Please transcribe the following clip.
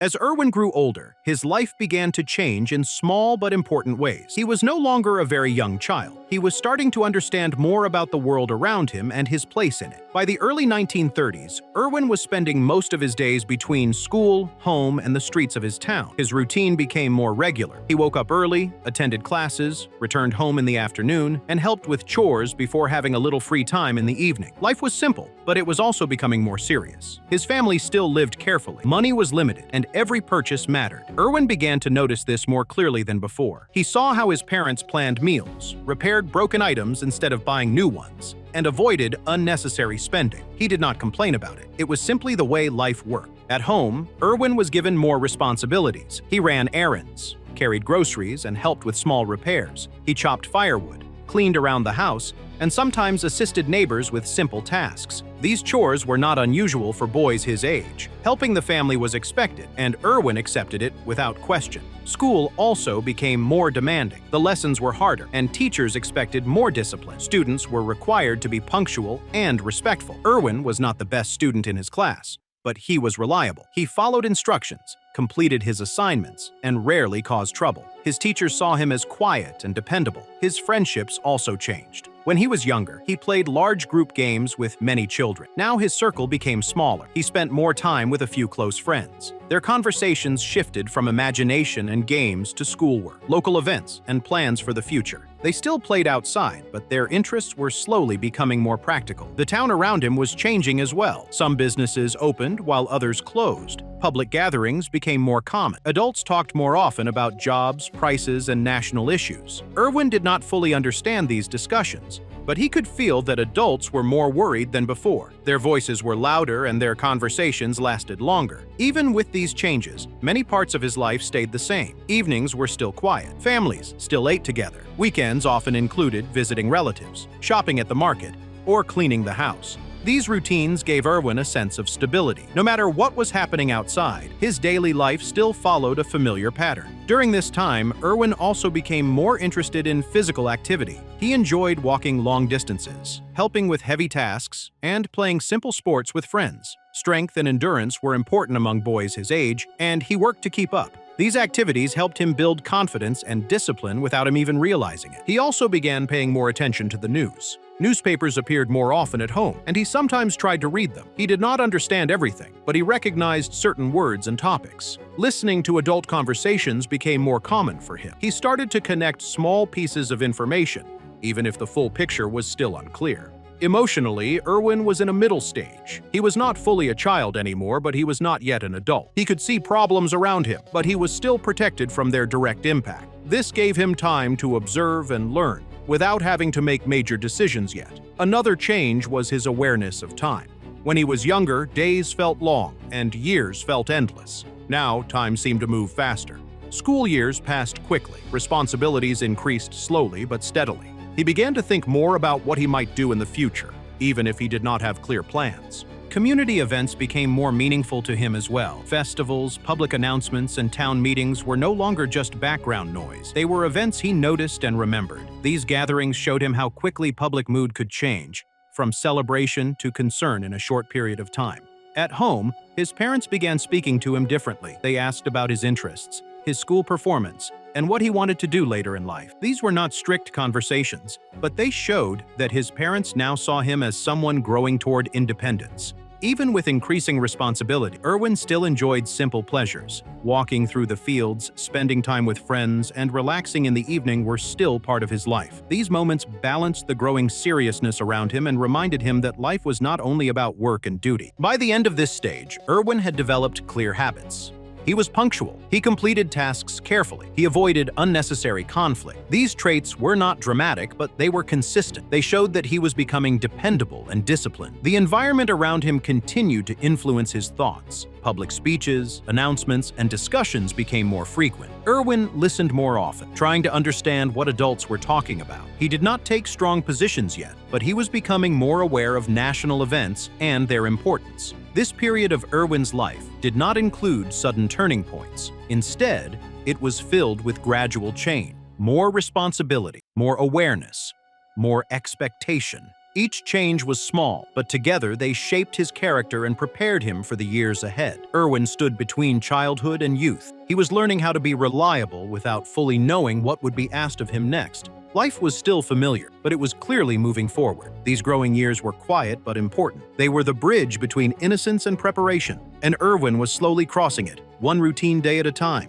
As Erwin grew older, his life began to change in small but important ways. He was no longer a very young child. He was starting to understand more about the world around him and his place in it. By the early 1930s, Erwin was spending most of his days between school, home, and the streets of his town. His routine became more regular. He woke up early, attended classes, returned home in the afternoon, and helped with chores before having a little free time in the evening. Life was simple, but it was also becoming more serious. His family still lived carefully. Money was limited, and every purchase mattered. Erwin began to notice this more clearly than before. He saw how his parents planned meals, repaired broken items instead of buying new ones, and avoided unnecessary spending. He did not complain about it. It was simply the way life worked. At home, Erwin was given more responsibilities. He ran errands, carried groceries, and helped with small repairs. He chopped firewood, cleaned around the house, and sometimes assisted neighbors with simple tasks. These chores were not unusual for boys his age. Helping the family was expected, and Erwin accepted it without question. School also became more demanding. The lessons were harder, and teachers expected more discipline. Students were required to be punctual and respectful. Erwin was not the best student in his class, but he was reliable. He followed instructions, completed his assignments, and rarely caused trouble. His teachers saw him as quiet and dependable. His friendships also changed. When he was younger, he played large group games with many children. Now his circle became smaller. He spent more time with a few close friends. Their conversations shifted from imagination and games to schoolwork, local events, and plans for the future. They still played outside, but their interests were slowly becoming more practical. The town around him was changing as well. Some businesses opened while others closed. Public gatherings became more common. Adults talked more often about jobs, prices, and national issues. Erwin did not fully understand these discussions, but he could feel that adults were more worried than before. Their voices were louder and their conversations lasted longer. Even with these changes, many parts of his life stayed the same. Evenings were still quiet. Families still ate together. Weekends often included visiting relatives, shopping at the market, or cleaning the house. These routines gave Erwin a sense of stability. No matter what was happening outside, his daily life still followed a familiar pattern. During this time, Erwin also became more interested in physical activity. He enjoyed walking long distances, helping with heavy tasks, and playing simple sports with friends. Strength and endurance were important among boys his age, and he worked to keep up. These activities helped him build confidence and discipline without him even realizing it. He also began paying more attention to the news. Newspapers appeared more often at home, and he sometimes tried to read them. He did not understand everything, but he recognized certain words and topics. Listening to adult conversations became more common for him. He started to connect small pieces of information, even if the full picture was still unclear. Emotionally, Erwin was in a middle stage. He was not fully a child anymore, but he was not yet an adult. He could see problems around him, but he was still protected from their direct impact. This gave him time to observe and learn, without having to make major decisions yet. Another change was his awareness of time. When he was younger, days felt long and years felt endless. Now, time seemed to move faster. School years passed quickly. Responsibilities increased slowly but steadily. He began to think more about what he might do in the future, even if he did not have clear plans. Community events became more meaningful to him as well. Festivals, public announcements, and town meetings were no longer just background noise. They were events he noticed and remembered. These gatherings showed him how quickly public mood could change, from celebration to concern in a short period of time. At home, his parents began speaking to him differently. They asked about his interests, his school performance, and what he wanted to do later in life. These were not strict conversations, but they showed that his parents now saw him as someone growing toward independence. Even with increasing responsibility, Erwin still enjoyed simple pleasures. Walking through the fields, spending time with friends, and relaxing in the evening were still part of his life. These moments balanced the growing seriousness around him and reminded him that life was not only about work and duty. By the end of this stage, Erwin had developed clear habits. He was punctual. He completed tasks carefully. He avoided unnecessary conflict. These traits were not dramatic, but they were consistent. They showed that he was becoming dependable and disciplined. The environment around him continued to influence his thoughts. Public speeches, announcements, and discussions became more frequent. Erwin listened more often, trying to understand what adults were talking about. He did not take strong positions yet, but he was becoming more aware of national events and their importance. This period of Erwin's life did not include sudden turning points. Instead, it was filled with gradual change, more responsibility, more awareness, more expectation. Each change was small, but together they shaped his character and prepared him for the years ahead. Erwin stood between childhood and youth. He was learning how to be reliable without fully knowing what would be asked of him next. Life was still familiar, but it was clearly moving forward. These growing years were quiet but important. They were the bridge between innocence and preparation, and Erwin was slowly crossing it, one routine day at a time.